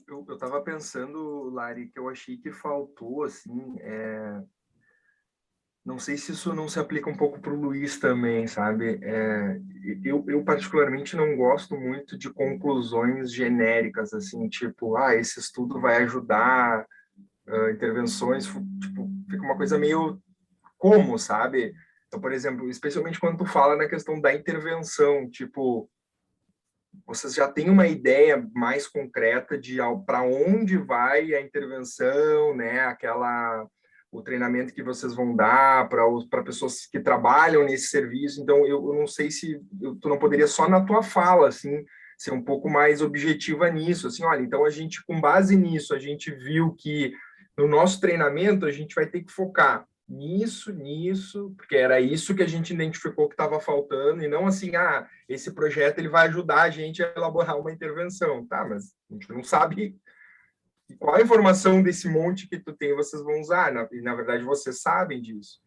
Eu estava pensando, Lari, que eu achei que faltou, assim, não sei se isso não se aplica um pouco para o Luiz também, sabe? Eu particularmente não gosto muito de conclusões genéricas, assim, tipo, esse estudo vai ajudar intervenções, tipo, fica uma coisa meio como, sabe? Então, por exemplo, especialmente quando tu fala na questão da intervenção, tipo, vocês já têm uma ideia mais concreta de para onde vai a intervenção, né? O treinamento que vocês vão dar para pessoas que trabalham nesse serviço. Então, eu não sei se tu não poderia só na tua fala, assim, ser um pouco mais objetiva nisso. Assim, olha, então a gente, com base nisso, a gente viu que no nosso treinamento a gente vai ter que focar nisso, porque era isso que a gente identificou que estava faltando, e não assim, esse projeto ele vai ajudar a gente a elaborar uma intervenção, tá? Mas a gente não sabe qual a informação desse monte que tu tem vocês vão usar, e na verdade vocês sabem disso.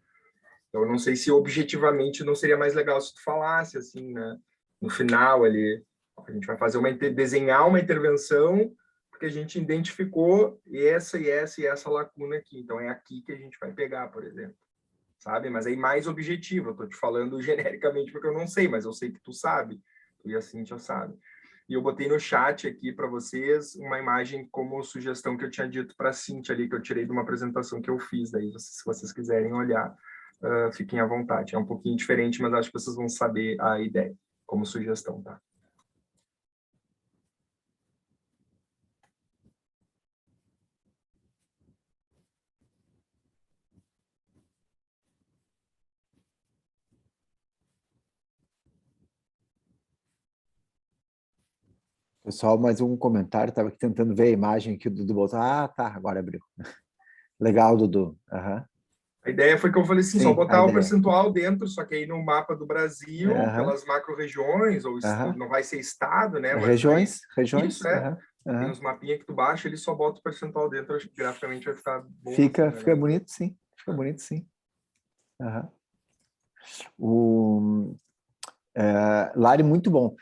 Então, eu não sei se objetivamente não seria mais legal se tu falasse assim, né? No final ali, a gente vai fazer desenhar uma intervenção porque a gente identificou essa e essa lacuna aqui. Então, é aqui que a gente vai pegar, por exemplo. Sabe? Mas aí mais objetivo. Eu estou te falando genericamente porque eu não sei, mas eu sei que tu sabe. Tu e a Cíntia sabe. E eu botei no chat aqui para vocês uma imagem como sugestão que eu tinha dito para a Cíntia ali, que eu tirei de uma apresentação que eu fiz. Daí, se vocês quiserem olhar, fiquem à vontade. É um pouquinho diferente, mas acho que vocês vão saber a ideia como sugestão, tá? Pessoal, mais um comentário, estava aqui tentando ver a imagem que o Dudu botou. Tá, agora abriu. Legal, Dudu. Uhum. A ideia foi que eu falei assim, só botar o percentual dentro, só que aí no mapa do Brasil, pelas macro-regiões, ou não vai ser estado, né? Regiões. Isso, Tem uns mapinhas que tu baixa, ele só bota o percentual dentro, acho que graficamente vai ficar bom. Fica bonito, sim. Fica bonito, sim. Lari, muito bom.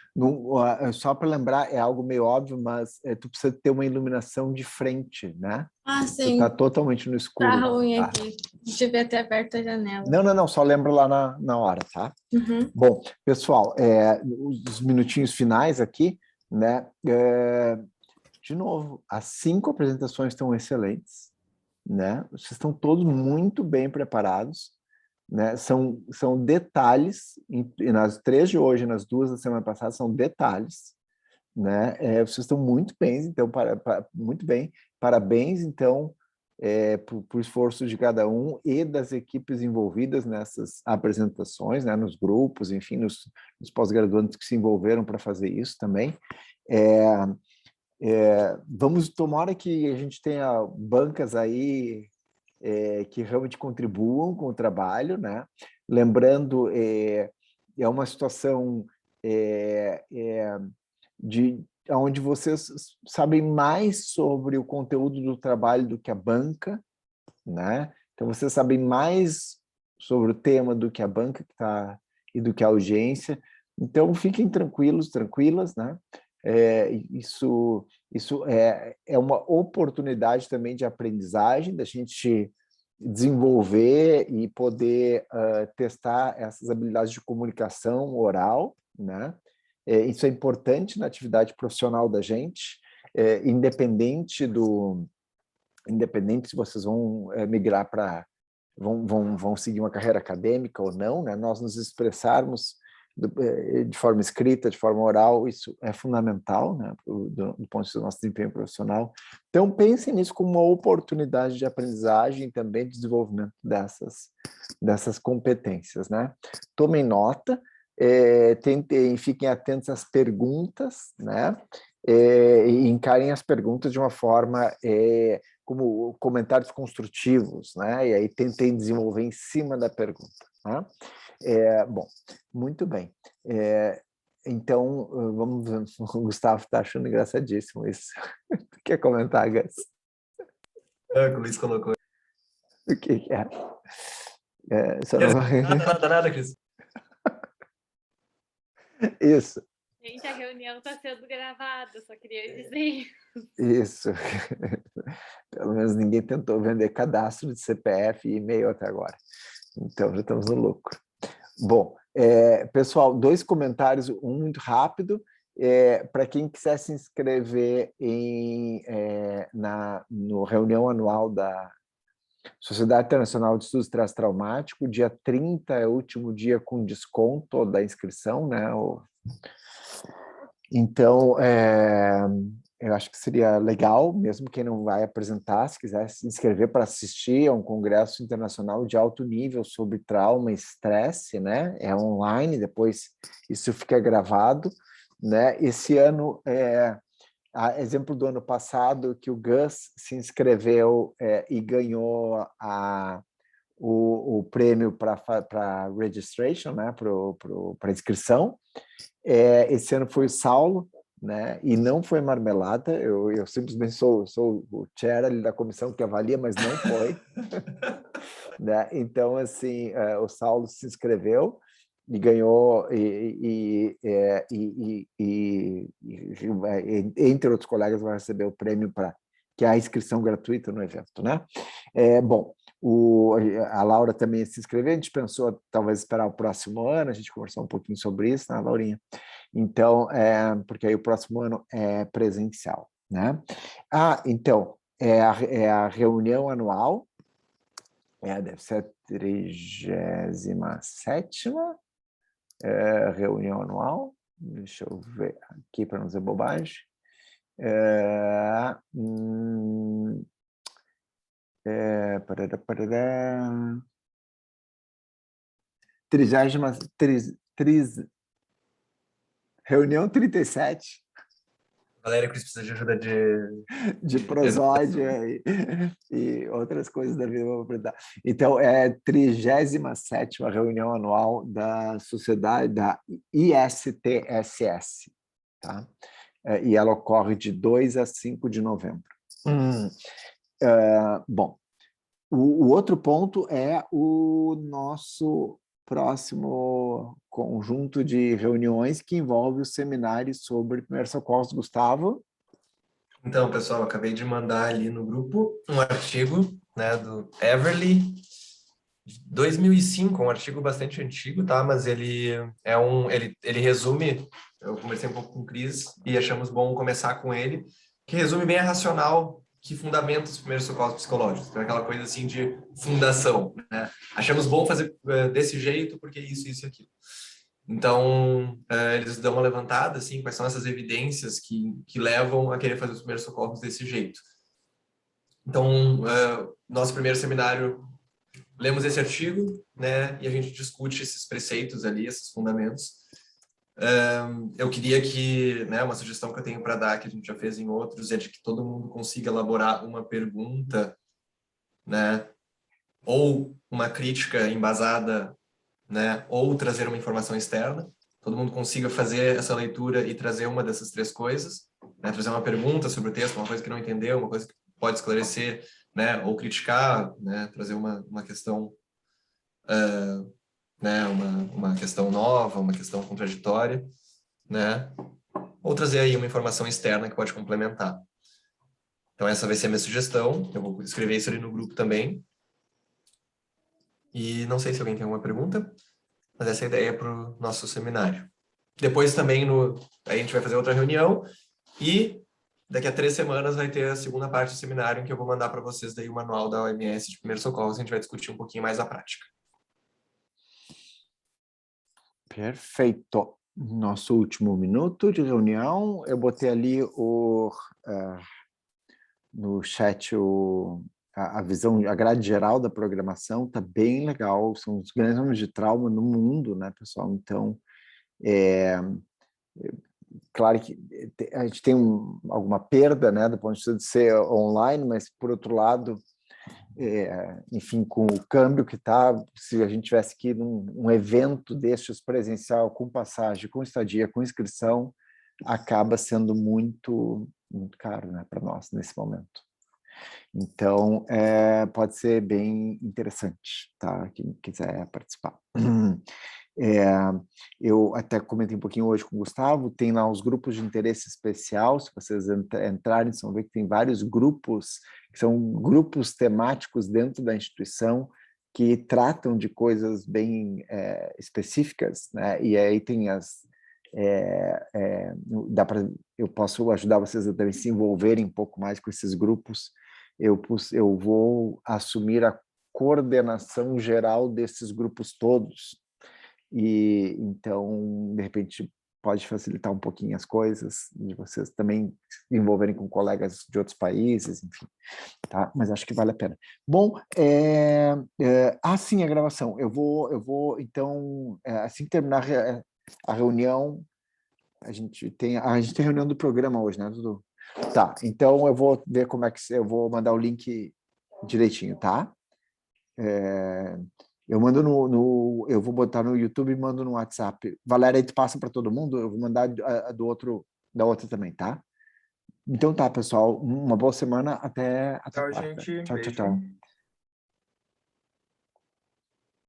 Só para lembrar, é algo meio óbvio, mas tu precisa ter uma iluminação de frente, né? Sim. Você está totalmente no escuro. Tá ruim aqui. Devia ter aberto a janela. Não, só lembra lá na hora, tá? Uhum. Bom, pessoal, os minutinhos finais aqui, né? De novo, as 5 apresentações estão excelentes, né? Vocês estão todos muito bem preparados. Né? São detalhes, nas 3 de hoje, nas 2 da semana passada, são detalhes, né? Vocês estão muito bem, então, muito bem, parabéns, então, por esforço de cada um e das equipes envolvidas nessas apresentações, né? Nos grupos, enfim, nos pós-graduantes que se envolveram para fazer isso também. Tomara que a gente tenha bancas aí que realmente contribuam com o trabalho, né? Lembrando, é uma situação onde vocês sabem mais sobre o conteúdo do trabalho do que a banca, né? Então, vocês sabem mais sobre o tema do que a banca e do que a audiência. Então, fiquem tranquilos, tranquilas, né? Isso é uma oportunidade também de aprendizagem, da gente desenvolver e poder testar essas habilidades de comunicação oral, né? Isso é importante na atividade profissional da gente, independente se vocês vão migrar vão seguir uma carreira acadêmica ou não, né? Nós nos expressarmos de forma escrita, de forma oral, isso é fundamental, né? do ponto de vista do nosso desempenho profissional. Então, pensem nisso como uma oportunidade de aprendizagem e também de desenvolvimento dessas competências, né? Tomem nota, fiquem atentos às perguntas, né? E encarem as perguntas de uma forma como comentários construtivos, né? E aí tentem desenvolver em cima da pergunta, né? Bom, muito bem. Então, vamos ver. O Gustavo está achando engraçadíssimo isso. Quer comentar, Gus? O Luiz colocou. O que é? Nada, Cris. Isso. Gente, a reunião está sendo gravada, só queria dizer. Isso. Pelo menos ninguém tentou vender cadastro de CPF e e-mail até agora. Então, já estamos no lucro. Bom, pessoal, 2 comentários, um muito rápido. Para quem quiser se inscrever no reunião anual da Sociedade Internacional de Estudos Traumático, dia 30 é o último dia com desconto da inscrição, né? Então, eu acho que seria legal, mesmo quem não vai apresentar, se quiser se inscrever para assistir a um congresso internacional de alto nível sobre trauma e estresse, né? É online, depois isso fica gravado, né? Esse ano, exemplo do ano passado, que o Gus se inscreveu e ganhou o prêmio para registration, né? Para inscrição. Esse ano foi o Saulo, né? E não foi marmelada, eu simplesmente sou o chair ali da comissão que avalia, mas não foi. Né? Então, assim, o Saulo se inscreveu e ganhou, entre outros colegas, vai receber o prêmio que é a inscrição gratuita no evento, né? Bom, a Laura também se inscreveu, a gente pensou talvez esperar o próximo ano, a gente conversou um pouquinho sobre isso, né, Laurinha? Então, porque aí o próximo ano é presencial, né? Então, a reunião anual, deve ser a 37ª reunião anual, deixa eu ver aqui para não dizer bobagem. 30 reunião 37. Valéria, Cris precisa de ajuda de prosódia e outras coisas da vida. Então, é a 37ª reunião anual da sociedade, da ISTSS, tá? E ela ocorre de 2 a 5 de novembro. Bom, o outro ponto é o nosso próximo conjunto de reuniões que envolve o seminário sobre primeiros socorros. Gustavo? Então, pessoal, eu acabei de mandar ali no grupo um artigo, né, do Everly, de 2005, um artigo bastante antigo, tá? Mas ele resume, eu conversei um pouco com o Cris e achamos bom começar com ele, que resume bem a racional que fundamenta os primeiros socorros psicológicos. Então, aquela coisa assim de fundação, né? Achamos bom fazer desse jeito porque isso e aquilo. Então, eles dão uma levantada, assim, quais são essas evidências que levam a querer fazer os primeiros socorros desse jeito. Então, nosso primeiro seminário, lemos esse artigo, né, e a gente discute esses preceitos ali, esses fundamentos. Eu queria que, né, uma sugestão que eu tenho para dar, que a gente já fez em outros, é de que todo mundo consiga elaborar uma pergunta, né, ou uma crítica embasada, né, ou trazer uma informação externa. Todo mundo consiga fazer essa leitura e trazer uma dessas 3 coisas, né, trazer uma pergunta sobre o texto, uma coisa que não entendeu, uma coisa que pode esclarecer, né, ou criticar, né, trazer uma questão, né, uma questão nova, uma questão contraditória, né, ou trazer aí uma informação externa que pode complementar. Então essa vai ser a minha sugestão, eu vou escrever isso ali no grupo também, E não sei se alguém tem alguma pergunta, mas essa é a ideia para o nosso seminário. Depois também a gente vai fazer outra reunião e daqui a 3 semanas vai ter a segunda parte do seminário em que eu vou mandar para vocês daí o manual da OMS de primeiros socorros, a gente vai discutir um pouquinho mais a prática. Perfeito. Nosso último minuto de reunião, eu botei ali no chat a visão, a grade geral da programação, tá bem legal, são os grandes números de trauma no mundo, né, pessoal? Então, claro que a gente tem alguma perda, né, do ponto de vista de ser online, mas, por outro lado, enfim, com o câmbio que está, se a gente tivesse que ir num evento destes presencial, com passagem, com estadia, com inscrição, acaba sendo muito, muito caro, né, para nós nesse momento. Então, pode ser bem interessante, tá? Quem quiser participar. Eu até comentei um pouquinho hoje com o Gustavo, tem lá os grupos de interesse especial, se vocês entrarem, vocês vão ver que tem vários grupos, que são grupos temáticos dentro da instituição, que tratam de coisas bem específicas, né? E aí tem eu posso ajudar vocês a também se envolverem um pouco mais com esses grupos. Eu vou assumir a coordenação geral desses grupos todos, e então, de repente, pode facilitar um pouquinho as coisas, de vocês também se envolverem com colegas de outros países, enfim, tá? Mas acho que vale a pena. Bom, sim, a gravação. Eu vou então, assim que terminar a reunião, a gente tem reunião do programa hoje, né, Dudu? Tá, então eu vou ver como é que eu vou mandar o link direitinho, tá? Eu mando eu vou botar no YouTube e mando no WhatsApp. Valéria, aí tu passa para todo mundo, eu vou mandar da outra também, tá? Então tá, pessoal, uma boa semana, até Tchau, quarta. gente. Tchau, Beijo. tchau, tchau.